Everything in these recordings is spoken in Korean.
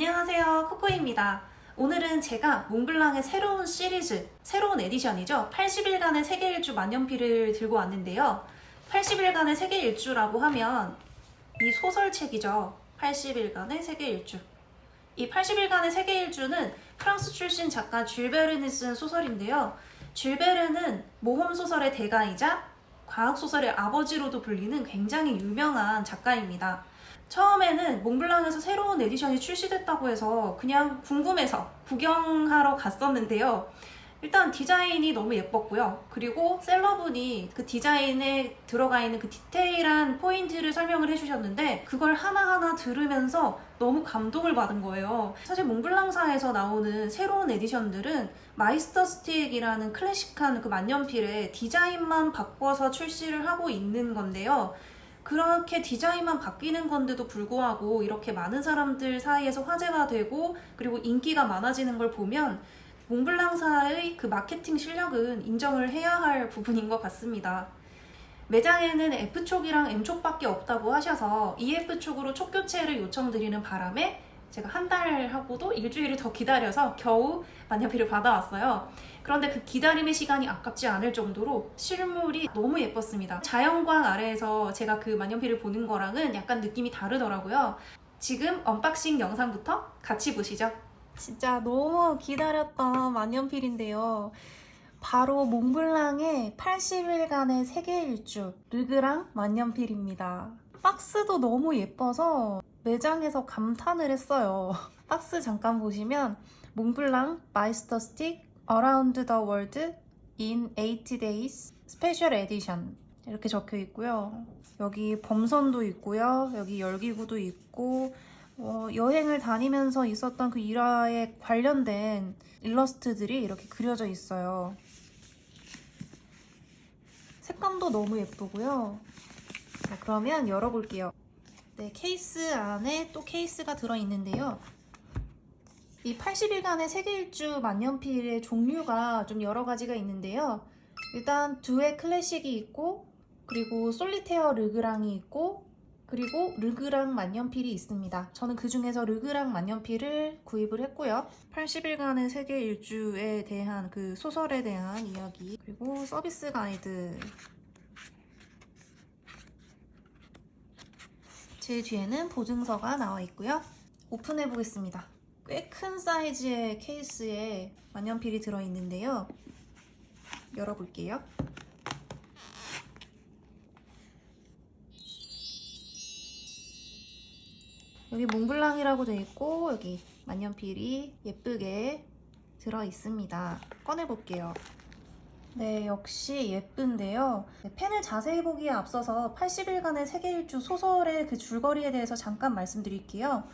안녕하세요, 코코입니다. 오늘은 제가 몽블랑의 새로운 시리즈, 새로운 에디션이죠. 80일간의 세계 일주 만년필을 들고 왔는데요. 80일간의 세계 일주라고 하면 이 소설책이죠. 80일간의 세계 일주. 이 80일간의 세계 일주는 프랑스 출신 작가 줄 베른이 쓴 소설인데요. 줄 베른은 모험 소설의 대가이자 과학 소설의 아버지로도 불리는 굉장히 유명한 작가입니다. 처음에는 몽블랑에서 새로운 에디션이 출시됐다고 해서 그냥 궁금해서 구경하러 갔었는데요. 일단 디자인이 너무 예뻤고요. 그리고 셀러분이 그 디자인에 들어가 있는 그 디테일한 포인트를 설명을 해주셨는데 그걸 하나하나 들으면서 너무 감동을 받은 거예요. 사실 몽블랑사에서 나오는 새로운 에디션들은 마이스터 스틱이라는 클래식한 그 만년필의 디자인만 바꿔서 출시를 하고 있는 건데요. 그렇게 디자인만 바뀌는 건데도 불구하고 이렇게 많은 사람들 사이에서 화제가 되고 그리고 인기가 많아지는 걸 보면 몽블랑사의 그 마케팅 실력은 인정을 해야 할 부분인 것 같습니다. 매장에는 F촉이랑 M촉밖에 없다고 하셔서 EF촉으로 촉 교체를 요청드리는 바람에 제가 한 달하고도 일주일을 더 기다려서 겨우 만년필을 받아왔어요. 그런데 그 기다림의 시간이 아깝지 않을 정도로 실물이 너무 예뻤습니다. 자연광 아래에서 제가 그 만년필을 보는 거랑은 약간 느낌이 다르더라고요. 지금 언박싱 영상부터 같이 보시죠. 진짜 너무 기다렸던 만년필인데요. 바로 몽블랑의 80일간의 세계 일주 르그랑 만년필입니다. 박스도 너무 예뻐서 매장에서 감탄을 했어요. 박스 잠깐 보시면 몽블랑 마이스터 스틱 Around the World in 80 Days 스페셜 에디션 이렇게 적혀 있고요. 여기 범선도 있고요. 여기 열기구도 있고 여행을 다니면서 있었던 그 일화에 관련된 일러스트들이 이렇게 그려져 있어요. 색감도 너무 예쁘고요. 자, 그러면 열어볼게요. 네, 케이스 안에 또 케이스가 들어있는데요. 이 80일간의 세계 일주 만년필의 종류가 좀 여러 가지가 있는데요. 일단 두의 클래식이 있고 그리고 솔리테어 르그랑이 있고 그리고 르그랑 만년필이 있습니다. 저는 그 중에서 르그랑 만년필을 구입을 했고요. 80일간의 세계 일주에 대한 그 소설에 대한 이야기 그리고 서비스 가이드 제 뒤에는 보증서가 나와 있고요. 오픈해 보겠습니다. 꽤 큰 사이즈의 케이스에 만년필이 들어있는데요. 열어볼게요. 여기 몽블랑이라고 되어 있고 여기 만년필이 예쁘게 들어있습니다. 꺼내볼게요. 네, 역시 예쁜데요. 펜을 자세히 보기에 앞서서 80일간의 세계 일주 소설의 그 줄거리에 대해서 잠깐 말씀드릴게요.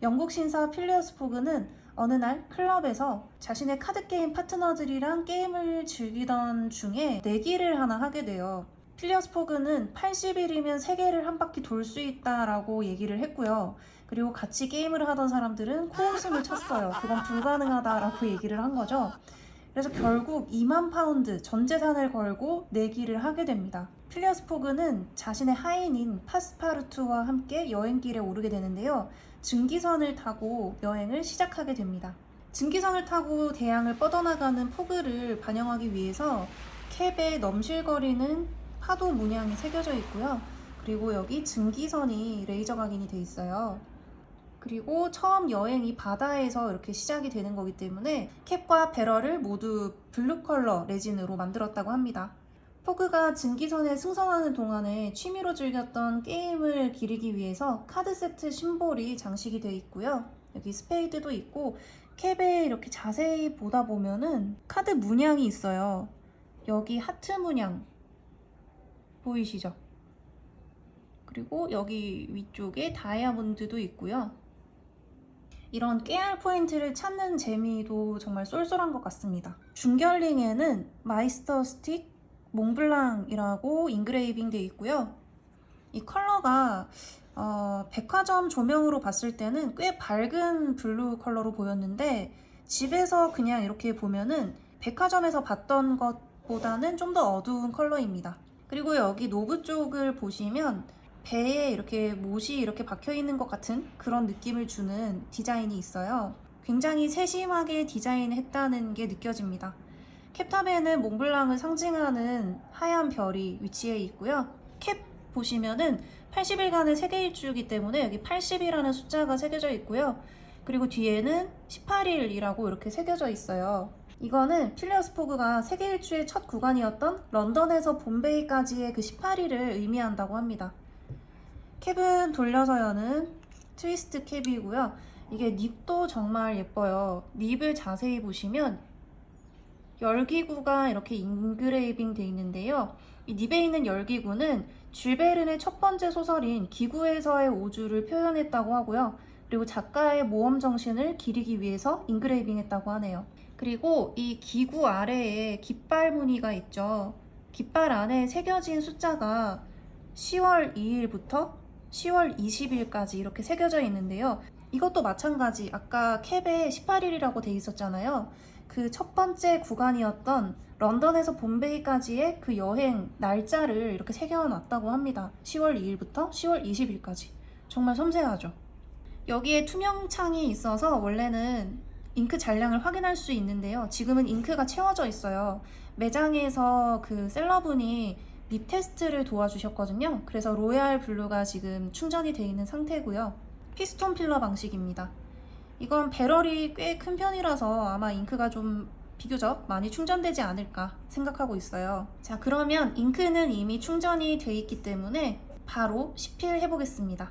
영국 신사 필리어스 포그는 어느 날 클럽에서 자신의 카드게임 파트너들이랑 게임을 즐기던 중에 내기를 하나 하게 돼요. 필리어스 포그는 80일이면 세계를 한 바퀴 돌 수 있다라고 얘기를 했고요. 그리고 같이 게임을 하던 사람들은 코웃음을 쳤어요. 그건 불가능하다라고 얘기를 한 거죠. 그래서 결국 2만 파운드 전 재산을 걸고 내기를 하게 됩니다. 필리어스 포그는 자신의 하인인 파스파르투와 함께 여행길에 오르게 되는데요. 증기선을 타고 여행을 시작하게 됩니다. 증기선을 타고 대양을 뻗어나가는 포그를 반영하기 위해서 캡에 넘실거리는 파도 문양이 새겨져 있고요. 그리고 여기 증기선이 레이저 각인이 돼 있어요. 그리고 처음 여행이 바다에서 이렇게 시작이 되는 거기 때문에 캡과 배럴을 모두 블루 컬러 레진으로 만들었다고 합니다. 포그가 증기선에 승선하는 동안에 취미로 즐겼던 게임을 기리기 위해서 카드 세트 심볼이 장식이 되어 있고요. 여기 스페이드도 있고 캡에 이렇게 자세히 보다 보면은 카드 문양이 있어요. 여기 하트 문양 보이시죠? 그리고 여기 위쪽에 다이아몬드도 있고요. 이런 깨알 포인트를 찾는 재미도 정말 쏠쏠한 것 같습니다. 중결링에는 마이스터 스틱 몽블랑이라고 인그레이빙 되어 있고요. 이 컬러가 백화점 조명으로 봤을 때는 꽤 밝은 블루 컬러로 보였는데 집에서 그냥 이렇게 보면은 백화점에서 봤던 것보다는 좀 더 어두운 컬러입니다. 그리고 여기 노브 쪽을 보시면 배에 이렇게 못이 이렇게 박혀 있는 것 같은 그런 느낌을 주는 디자인이 있어요. 굉장히 세심하게 디자인했다는 게 느껴집니다. 캡탑에는 몽블랑을 상징하는 하얀 별이 위치해 있고요. 캡 보시면은 80일간의 세계 일주이기 때문에 여기 80이라는 숫자가 새겨져 있고요. 그리고 뒤에는 18일이라고 이렇게 새겨져 있어요. 이거는 필리어스 포그가 세계 일주의 첫 구간이었던 런던에서 봄베이까지의 그 18일을 의미한다고 합니다. 캡은 돌려서 여는 트위스트 캡이고요. 이게 닙도 정말 예뻐요. 닙을 자세히 보시면 열기구가 이렇게 인그레이빙 되어 있는데요. 이 닙에 있는 열기구는 줄 베른의 첫 번째 소설인 기구에서의 오주를 표현했다고 하고요. 그리고 작가의 모험 정신을 기리기 위해서 인그레이빙 했다고 하네요. 그리고 이 기구 아래에 깃발 무늬가 있죠. 깃발 안에 새겨진 숫자가 10월 2일부터 10월 20일까지 이렇게 새겨져 있는데요. 이것도 마찬가지. 아까 캡에 18일이라고 돼 있었잖아요. 그 첫 번째 구간이었던 런던에서 봄베이까지의 그 여행 날짜를 이렇게 새겨놨다고 합니다. 10월 2일부터 10월 20일까지. 정말 섬세하죠. 여기에 투명 창이 있어서 원래는 잉크 잔량을 확인할 수 있는데요. 지금은 잉크가 채워져 있어요. 매장에서 그 셀러분이 립 테스트를 도와주셨거든요. 그래서 로얄 블루가 지금 충전이 되어 있는 상태고요. 피스톤 필러 방식입니다. 이건 배럴이 꽤 큰 편이라서 아마 잉크가 좀 비교적 많이 충전되지 않을까 생각하고 있어요. 자, 그러면 잉크는 이미 충전이 돼 있기 때문에 바로 시필 해보겠습니다.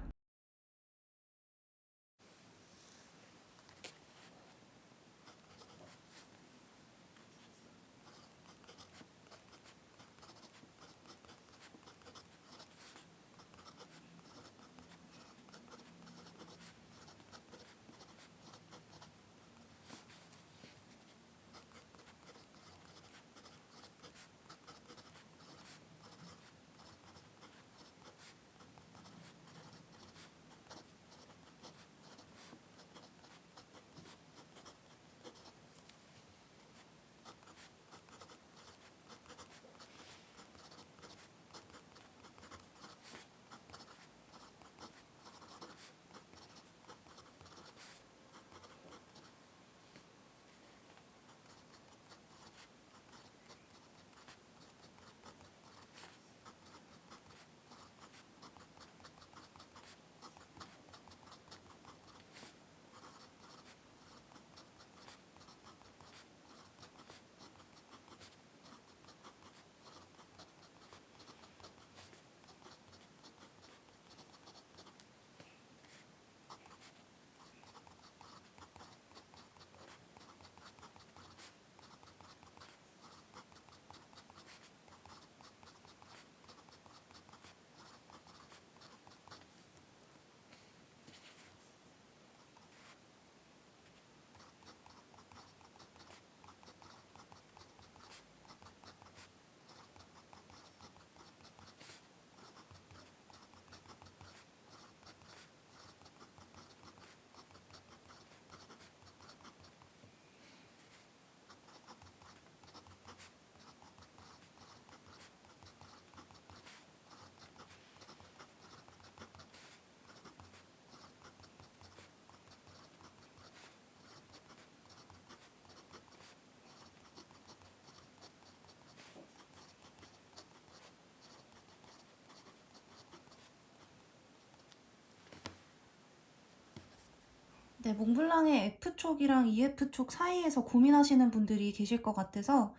네, 몽블랑의 F촉이랑 EF촉 사이에서 고민하시는 분들이 계실 것 같아서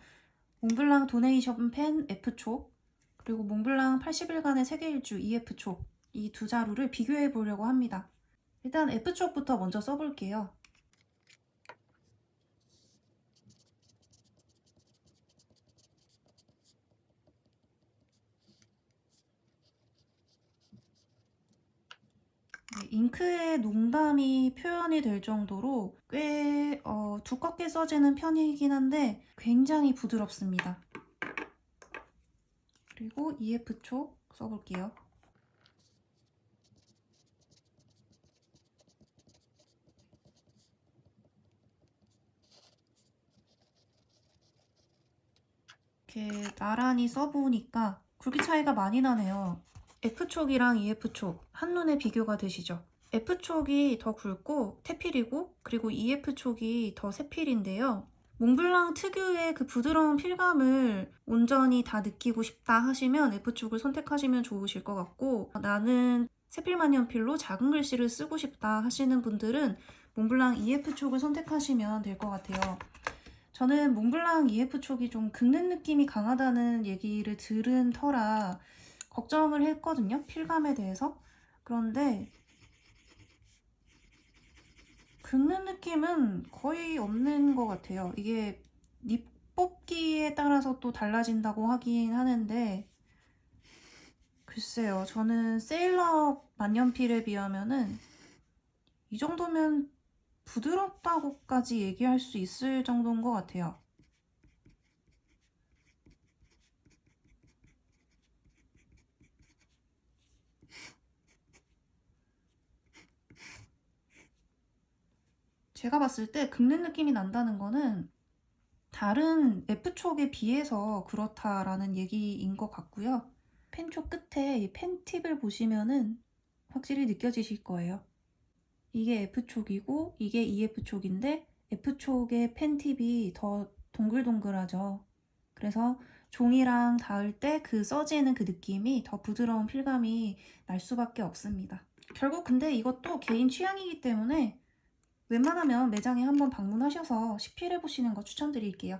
몽블랑 도네이션 펜 F촉 그리고 몽블랑 80일간의 세계 일주 EF촉 이 두 자루를 비교해 보려고 합니다. 일단 F촉부터 먼저 써볼게요. 네, 잉크의 농담이 표현이 될 정도로 꽤 두껍게 써지는 편이긴 한데 굉장히 부드럽습니다. 그리고 EF촉 써볼게요. 이렇게 나란히 써보니까 굵기 차이가 많이 나네요. F촉이랑 EF촉 한눈에 비교가 되시죠? F촉이 더 굵고 태필이고 그리고 EF촉이 더 새필인데요. 몽블랑 특유의 그 부드러운 필감을 온전히 다 느끼고 싶다 하시면 F촉을 선택하시면 좋으실 것 같고, 나는 새필 만년필로 작은 글씨를 쓰고 싶다 하시는 분들은 몽블랑 EF촉을 선택하시면 될 것 같아요. 저는 몽블랑 EF촉이 좀 긁는 느낌이 강하다는 얘기를 들은 터라 걱정을 했거든요, 필감에 대해서. 그런데 긁는 느낌은 거의 없는 것 같아요. 이게 립 뽑기에 따라서 또 달라진다고 하긴 하는데, 글쎄요, 저는 세일러 만년필에 비하면은 이 정도면 부드럽다고까지 얘기할 수 있을 정도인 것 같아요. 제가 봤을 때 긁는 느낌이 난다는 거는 다른 F촉에 비해서 그렇다라는 얘기인 것 같고요. 펜촉 끝에 이 펜팁을 보시면은 확실히 느껴지실 거예요. 이게 F촉이고 이게 EF촉인데 F촉의 펜팁이 더 동글동글하죠. 그래서 종이랑 닿을 때 그 써지는 그 느낌이 더 부드러운 필감이 날 수밖에 없습니다. 결국 근데 이것도 개인 취향이기 때문에 웬만하면 매장에 한번 방문하셔서 시필해 보시는 거 추천드릴게요.